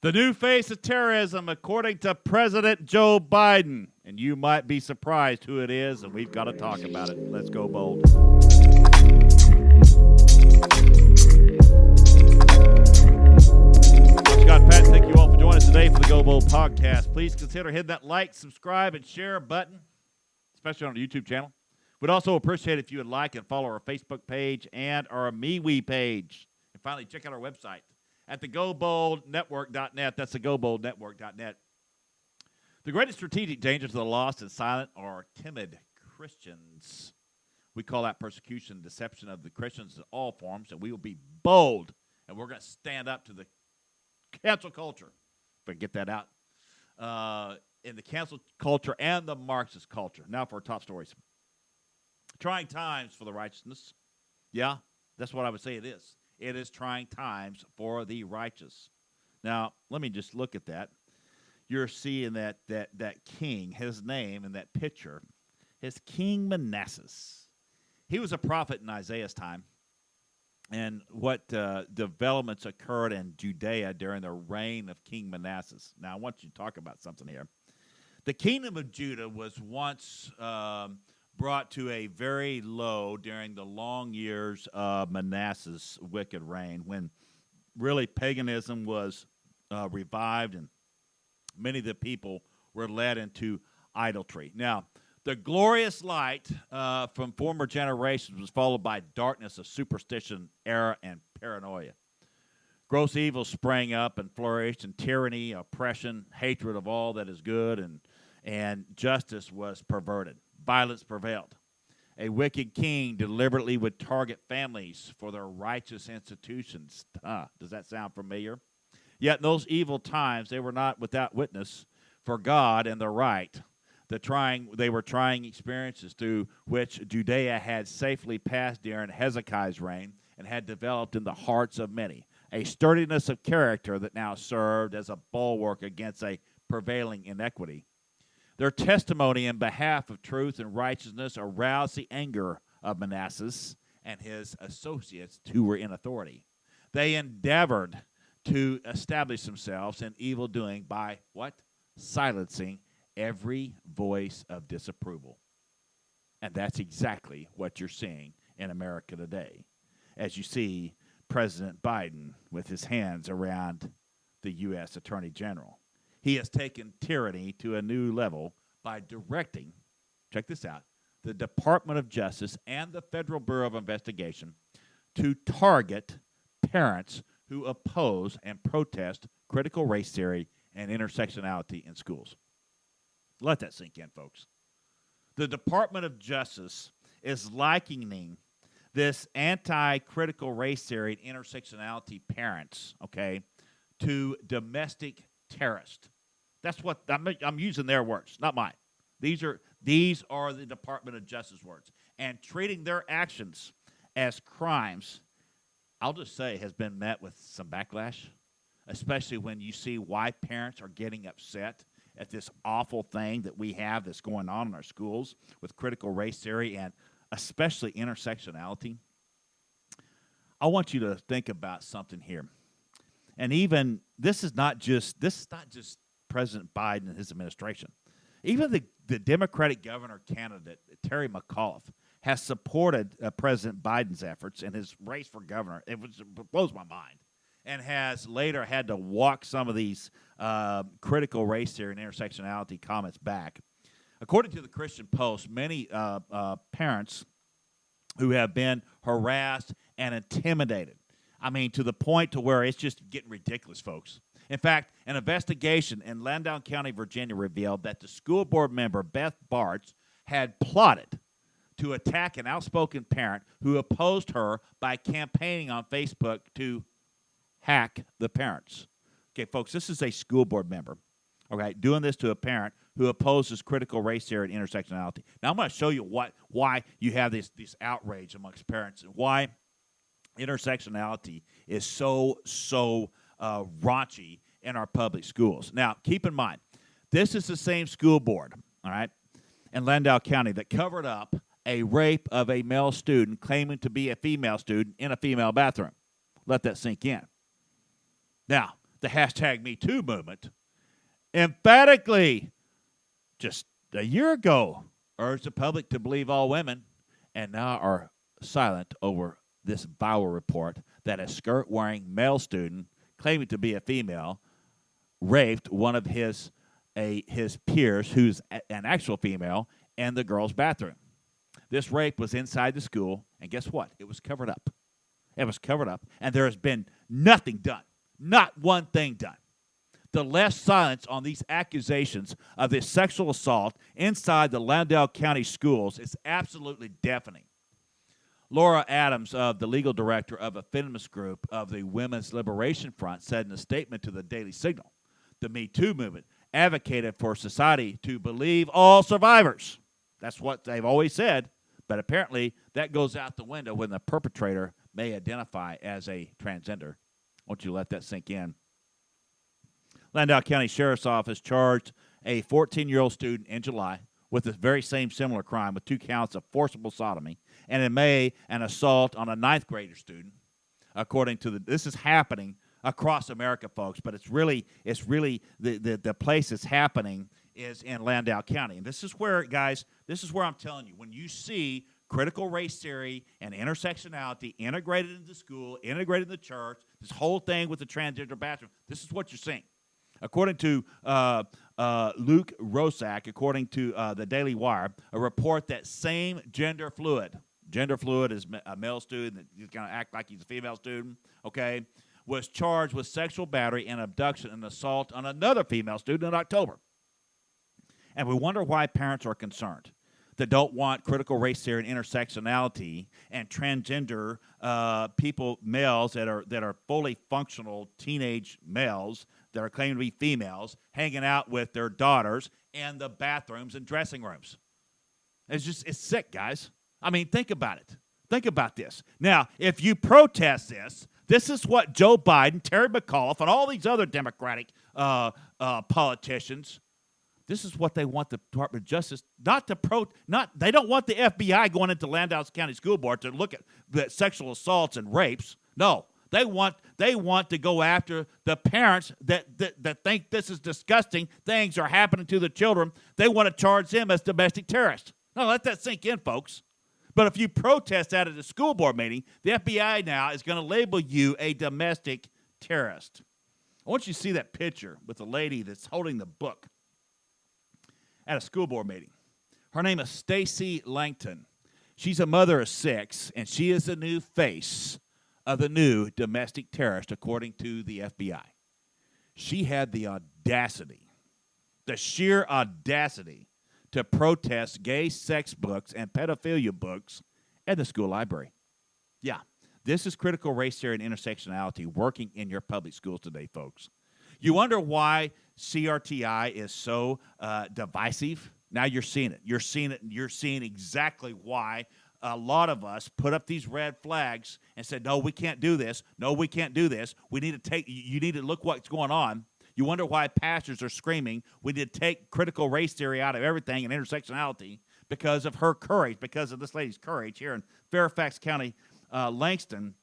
The new face of terrorism, according to President Joe Biden. And you might be surprised who it is, and we've got to talk about it. Let's go bold. Scott Pat, thank you all for joining us today for the Go Bold podcast. Please consider hitting that like, subscribe, and share button, especially on the YouTube channel. We'd also appreciate it if you would like and follow our Facebook page and our MeWe page. And finally, check out our website at thegoboldnetwork.net. That's thegoboldnetwork.net. The greatest strategic danger to the lost and silent are timid Christians. We call that persecution and deception of the Christians in all forms, and we will be bold, and we're going to stand up to the cancel culture, if I get that out, in the cancel culture and the Marxist culture. Now for our top stories. Trying times for the righteousness. Yeah, that's what I would say it is. It is trying times for the righteous. Now, let me just look at that. You're seeing that king, his name in that picture, is King Manasseh. He was a prophet in Isaiah's time. And what developments occurred in Judea during the reign of King Manasseh. Now, I want you to talk about something here. The kingdom of Judah was once brought to a very low during the long years of Manasseh's wicked reign, when really paganism was revived and many of the people were led into idolatry. Now, the glorious light from former generations was followed by darkness of superstition, error, and paranoia. Gross evil sprang up and flourished, and tyranny, oppression, hatred of all that is good, and justice was perverted. Violence prevailed. A wicked king deliberately would target families for their righteous institutions. Does that sound familiar? Yet in those evil times, they were not without witness for God and the right. They were trying experiences through which Judea had safely passed during Hezekiah's reign and had developed in the hearts of many. A sturdiness of character that now served as a bulwark against a prevailing inequity. Their testimony in behalf of truth and righteousness aroused the anger of Manasseh and his associates who were in authority. They endeavored to establish themselves in evil doing by what? Silencing every voice of disapproval. And that's exactly what you're seeing in America today, as you see President Biden with his hands around the U.S. Attorney General. He has taken tyranny to a new level by directing, check this out, the Department of Justice and the Federal Bureau of Investigation to target parents who oppose and protest critical race theory and intersectionality in schools. Let that sink in, folks. The Department of Justice is likening this anti-critical race theory and intersectionality parents, okay, to domestic terrorists. That's what I'm using their words, not mine. These are the Department of Justice words. And treating their actions as crimes, I'll just say, has been met with some backlash, especially when you see why parents are getting upset at this awful thing that we have that's going on in our schools with critical race theory and especially intersectionality. I want you to think about something here. And even this is not just President Biden and his administration. Even the Democratic governor candidate, Terry McAuliffe, has supported President Biden's efforts in his race for governor. It blows my mind. And has later had to walk some of these critical race theory and intersectionality comments back. According to the Christian Post, many parents who have been harassed and intimidated, I mean, to the point to where it's just getting ridiculous, folks. In fact, an investigation in Loudoun County, Virginia, revealed that the school board member, Beth Bartz, had plotted to attack an outspoken parent who opposed her by campaigning on Facebook to hack the parents. Okay, folks, this is a school board member, okay, doing this to a parent who opposes critical race theory and intersectionality. Now, I'm going to show you why you have this outrage amongst parents and why intersectionality is so raunchy in our public schools. Now, keep in mind, this is the same school board, all right, in Loudoun County that covered up a rape of a male student claiming to be a female student in a female bathroom. Let that sink in. Now, the hashtag Me Too movement, emphatically, just a year ago, urged the public to believe all women, and now are silent over this viral report that a skirt-wearing male student, claiming to be a female, raped one of his peers, who's an actual female, in the girls' bathroom. This rape was inside the school, and guess what? It was covered up. It was covered up, and there has been nothing done, not one thing done. The less silence on these accusations of this sexual assault inside the Landale County schools is absolutely deafening. Laura Adams, the legal director of a feminist group of the Women's Liberation Front, said in a statement to the Daily Signal, the Me Too movement advocated for society to believe all survivors. That's what they've always said, but apparently that goes out the window when the perpetrator may identify as a transgender. Won't you let that sink in? Landale County Sheriff's Office charged a 14-year-old student in July with the very same similar crime with 2 counts of forcible sodomy, and in May, an assault on a 9th grader student. According to this is happening across America, folks, but it's really the place it's happening is in Landale County. And this is where, guys, this is where I'm telling you, when you see critical race theory and intersectionality integrated into school, integrated in the church, this whole thing with the transgender bathroom, this is what you're seeing. According to Luke Rosak, according to the Daily Wire, a report that same gender fluid is a male student that going to act like he's a female student, okay, was charged with sexual battery and abduction and assault on another female student in October. And we wonder why parents are concerned that don't want critical race theory and intersectionality and transgender people, males that are fully functional teenage males that are claiming to be females, hanging out with their daughters in the bathrooms and dressing rooms. It's sick, guys. I mean, think about it. Think about this. Now, if you protest this is what Joe Biden, Terry McAuliffe, and all these other Democratic politicians, this is what they want the Department of Justice they don't want the FBI going into Landale County School Board to look at the sexual assaults and rapes. No, they want to go after the parents that think this is disgusting. Things are happening to the children. They want to charge them as domestic terrorists. No, let that sink in, folks. But if you protest that at a school board meeting, the FBI now is going to label you a domestic terrorist. I want you to see that picture with the lady that's holding the book at a school board meeting. Her name is Stacy Langton. She's a mother of 6, and she is the new face of the new domestic terrorist, according to the FBI. She had the audacity, the sheer audacity, to protest gay sex books and pedophilia books at the school library. Yeah, this is critical race theory and intersectionality working in your public schools today, folks. You wonder why CRTI is so divisive? Now you're seeing it. You're seeing exactly why a lot of us put up these red flags and said, no, we can't do this. No, we can't do this. You need to look what's going on. You wonder why pastors are screaming, we need to take critical race theory out of everything and intersectionality because of her courage, because of this lady's courage here in Fairfax County. Langston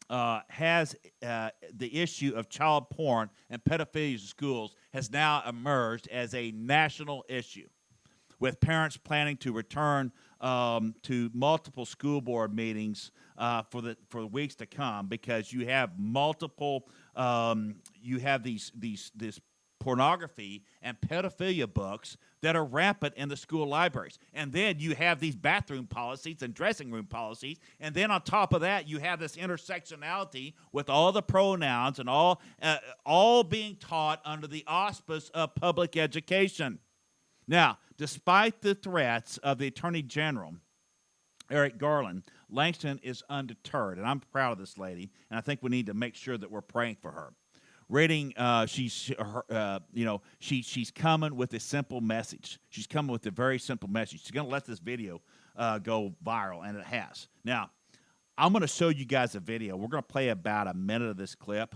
has the issue of child porn and pedophilia in schools has now emerged as a national issue, with parents planning to return to multiple school board meetings for weeks to come, because you have multiple this pornography and pedophilia books that are rampant in the school libraries. And then you have these bathroom policies and dressing room policies. And then on top of that, you have this intersectionality with all the pronouns and all being taught under the auspice of public education. Now, despite the threats of the Attorney General, Eric Garland, Langston is undeterred, and I'm proud of this lady, and I think we need to make sure that we're praying for her. She's coming with a simple message. She's coming with a very simple message. She's going to let this video go viral, and it has. Now, I'm going to show you guys a video. We're going to play about a minute of this clip,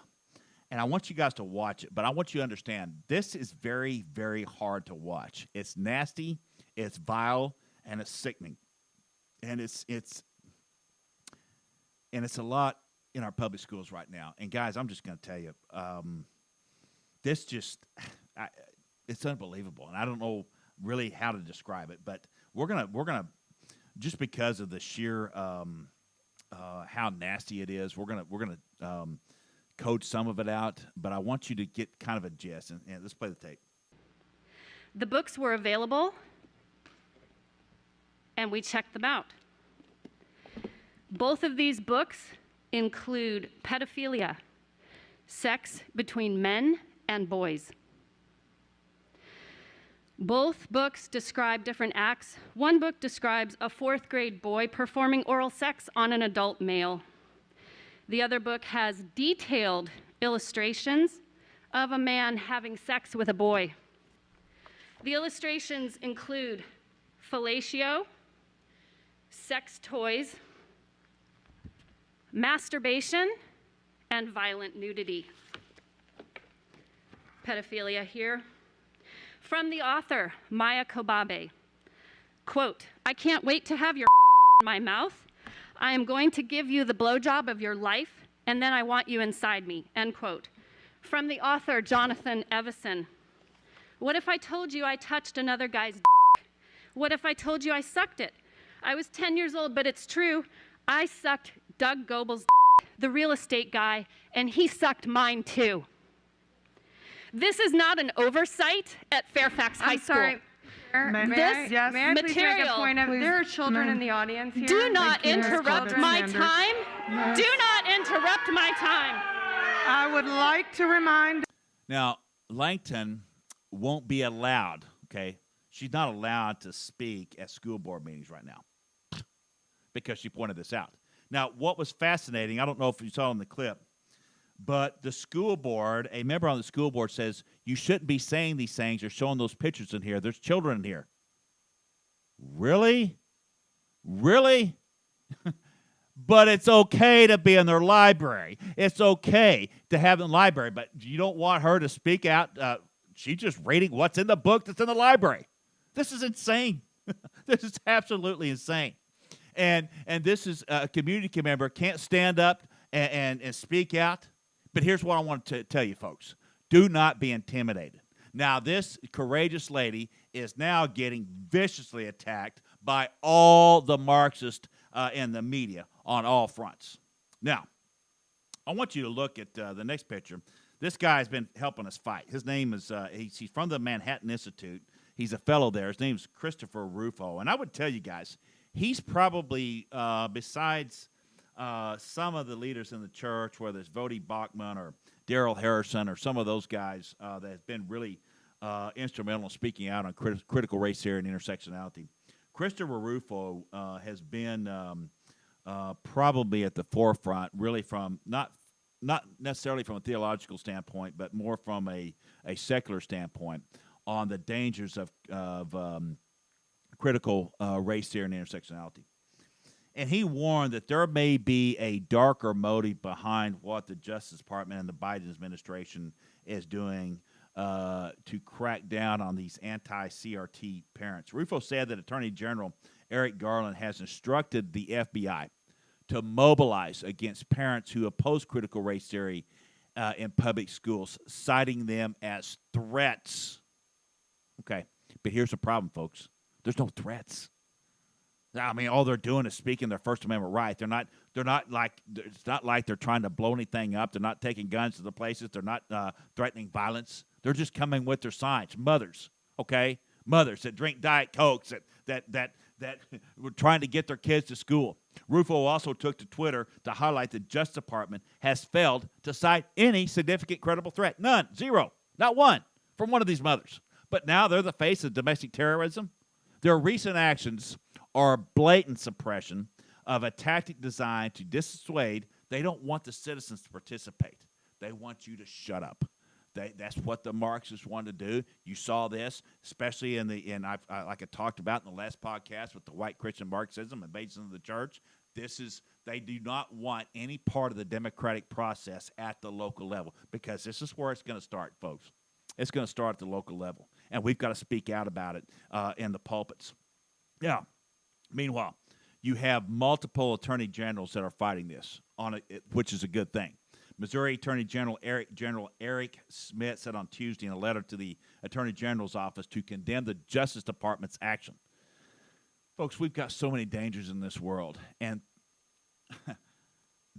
and I want you guys to watch it, but I want you to understand this is very, very hard to watch. It's nasty, it's vile, and it's sickening. And it's a lot in our public schools right now. And guys, I'm just going to tell you, this just, it's unbelievable. And I don't know really how to describe it, but we're gonna just because of the sheer how nasty it is, we're gonna code some of it out. But I want you to get kind of a gist, and let's play the tape. The books were available, and we checked them out. Both of these books include pedophilia, sex between men and boys. Both books describe different acts. One book describes a 4th grade boy performing oral sex on an adult male. The other book has detailed illustrations of a man having sex with a boy. The illustrations include fellatio, sex toys, masturbation, and violent nudity. Pedophilia here. From the author, Maya Kobabe, quote, "I can't wait to have your in my mouth. I am going to give you the blowjob of your life, and then I want you inside me," end quote. From the author, Jonathan Evison, what if I told you I touched another guy's dick? What if I told you I sucked it? I was 10 years old, but it's true. I sucked Doug Goebel's dick, the real estate guy, and he sucked mine too. This is not an oversight at Fairfax High School. Sorry. This May I please make a material, point of, there are children in the audience here. do not Thank you, Ms. interrupt my Calder-Sanders. time. Do not interrupt my time. I would like to remind. Now, Langton won't be allowed, okay? She's not allowed to speak at school board meetings right now because she pointed this out. Now, what was fascinating, I don't know if you saw in the clip, but the school board, a member on the school board says, you shouldn't be saying these things or showing those pictures in here. There's children in here. Really? Really? But it's okay to be in their library. It's okay to have it in the library, but you don't want her to speak out. She's just reading what's in the book that's in the library. This is insane. This is absolutely insane. And this is a community member can't stand up and speak out. But here's what I want to tell you, folks. Do not be intimidated. Now, this courageous lady is now getting viciously attacked by all the Marxists in the media on all fronts. Now, I want you to look at the next picture. This guy has been helping us fight. His name is, he's from the Manhattan Institute. He's a fellow there. His name is Christopher Rufo. And I would tell you guys, he's probably, besides some of the leaders in the church, whether it's Vodi Bachman or Daryl Harrison or some of those guys that have been really instrumental in speaking out on critical race theory and intersectionality. Christopher Rufo has been probably at the forefront, really from not necessarily from a theological standpoint, but more from a secular standpoint on the dangers of critical race theory and intersectionality. And he warned that there may be a darker motive behind what the Justice Department and the Biden administration is doing to crack down on these anti-CRT parents. Rufo said that Attorney General Eric Garland has instructed the FBI to mobilize against parents who oppose critical race theory in public schools, citing them as threats. Okay, but here's the problem, folks. There's no threats. I mean, all they're doing is speaking their First Amendment right. They're not like it's not like they're trying to blow anything up. They're not taking guns to the places. They're not threatening violence. They're just coming with their signs. Mothers, okay, mothers that drink Diet Cokes that were trying to get their kids to school. Rufo also took to Twitter to highlight the Justice Department has failed to cite any significant credible threat. None, zero, not one from one of these mothers. But now they're the face of domestic terrorism. Their recent actions are blatant suppression of a tactic designed to dissuade. They don't want the citizens to participate. They want you to shut up. That's what the Marxists want to do. You saw this, especially like I talked about in the last podcast with the white Christian Marxism and basis of the church. They do not want any part of the democratic process at the local level because this is where it's going to start, folks. It's going to start at the local level, and we've got to speak out about it in the pulpits. Yeah. Meanwhile, you have multiple attorney generals that are fighting this, which is a good thing. Missouri Attorney General Eric Schmidt said on Tuesday in a letter to the Attorney General's office to condemn the Justice Department's action. Folks, we've got so many dangers in this world, and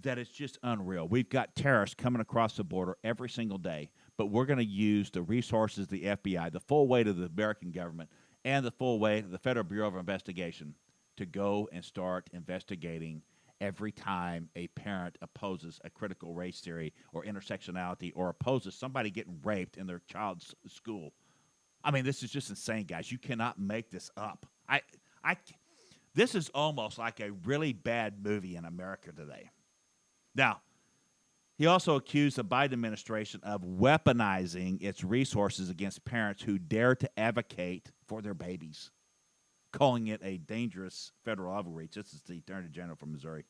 that it's just unreal. We've got terrorists coming across the border every single day, but we're going to use the resources of the FBI, the full weight of the American government, and the full weight of the Federal Bureau of Investigation to go and start investigating every time a parent opposes a critical race theory or intersectionality or opposes somebody getting raped in their child's school. I mean, this is just insane, guys. You cannot make this up. This is almost like a really bad movie in America today. Now, he also accused the Biden administration of weaponizing its resources against parents who dare to advocate for their babies, calling it a dangerous federal overreach. This is the Attorney General from Missouri.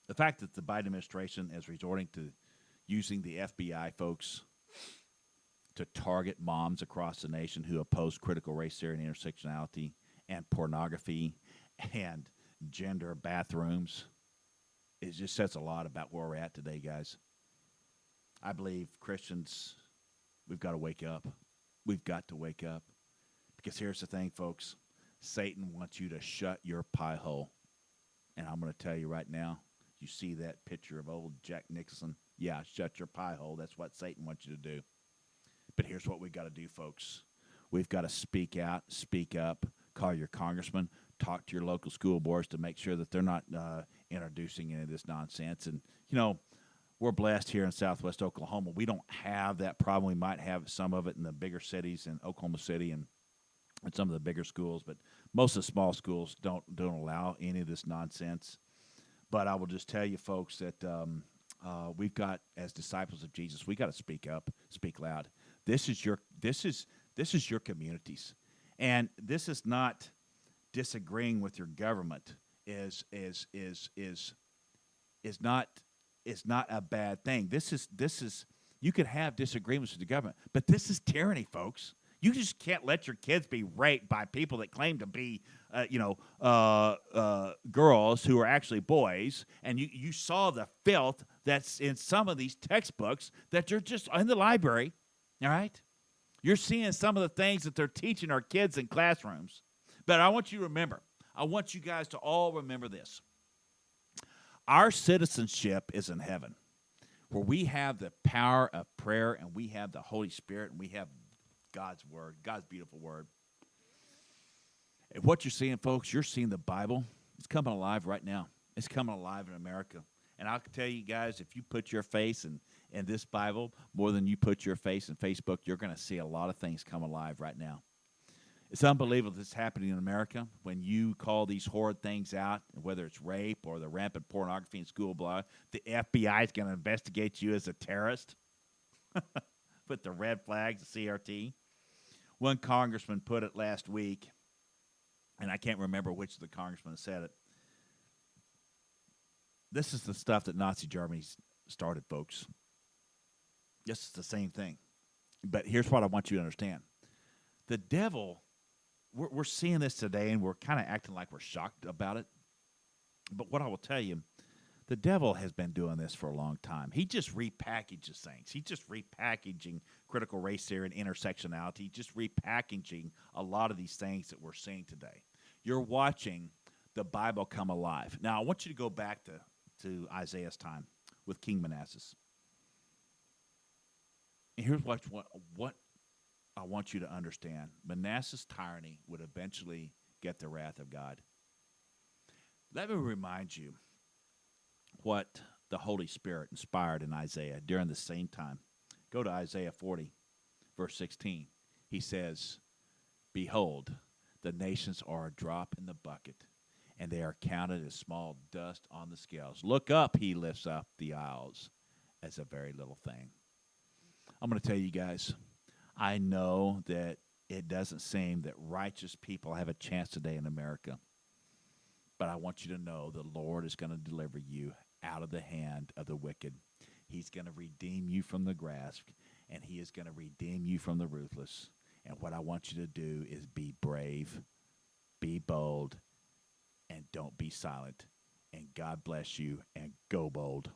The fact that the Biden administration is resorting to using the FBI, folks, to target moms across the nation who oppose critical race theory and intersectionality and pornography and gender bathrooms, it just says a lot about where we're at today, guys. I believe Christians, we've got to wake up. We've got to wake up. Because here's the thing, folks. Satan wants you to shut your pie hole. And I'm going to tell you right now, you see that picture of old Jack Nicholson? Yeah, shut your pie hole. That's what Satan wants you to do. But here's what we've got to do, folks. We've got to speak out, speak up, call your congressman, talk to your local school boards to make sure that they're not introducing any of this nonsense. And, you know, we're blessed here in southwest Oklahoma. We don't have that problem. We might have some of it in the bigger cities in Oklahoma City and some of the bigger schools, but most of the small schools don't allow any of this nonsense. But I will just tell you, folks, that we've got, as disciples of Jesus, we got to speak up, speak loud. This is your communities, and this is not disagreeing with your government. Is not a bad thing. This is you could have disagreements with the government, but this is tyranny, folks. You just can't let your kids be raped by people that claim to be, girls who are actually boys. And you saw the filth that's in some of these textbooks that are just in the library, all right? You're seeing some of the things that they're teaching our kids in classrooms. But I want you to remember, I want you guys to all remember this. Our citizenship is in heaven, where we have the power of prayer and we have the Holy Spirit and we have God's word, God's beautiful word. And what you're seeing, folks, you're seeing the Bible. It's coming alive right now. It's coming alive in America. And I'll tell you guys, if you put your face in this Bible more than you put your face in Facebook, you're going to see a lot of things come alive right now. It's unbelievable that's happening in America when you call these horrid things out, whether it's rape or the rampant pornography in school blah. The FBI is going to investigate you as a terrorist. Put the red flags, the CRT. One congressman put it last week, and I can't remember which of the congressmen said it. This is the stuff that Nazi Germany started, folks. This is the same thing. But here's what I want you to understand. The devil, we're seeing this today, and we're kind of acting like we're shocked about it. But what I will tell you, the devil has been doing this for a long time. He just repackages things. He's just repackaging critical race theory and intersectionality, just repackaging a lot of these things that we're seeing today. You're watching the Bible come alive. Now, I want you to go back to Isaiah's time with King Manasseh. And here's what I want you to understand. Manasseh's tyranny would eventually get the wrath of God. Let me remind you what the Holy Spirit inspired in Isaiah during the same time. Go to Isaiah 40, verse 16. He says, "Behold, the nations are a drop in the bucket, and they are counted as small dust on the scales. Look up, he lifts up the isles as a very little thing." I'm going to tell you guys, I know that it doesn't seem that righteous people have a chance today in America. But I want you to know the Lord is going to deliver you out of the hand of the wicked. He's going to redeem you from the grasp, and he is going to redeem you from the ruthless. And what I want you to do is be brave, be bold, and don't be silent. and God bless you, and go bold.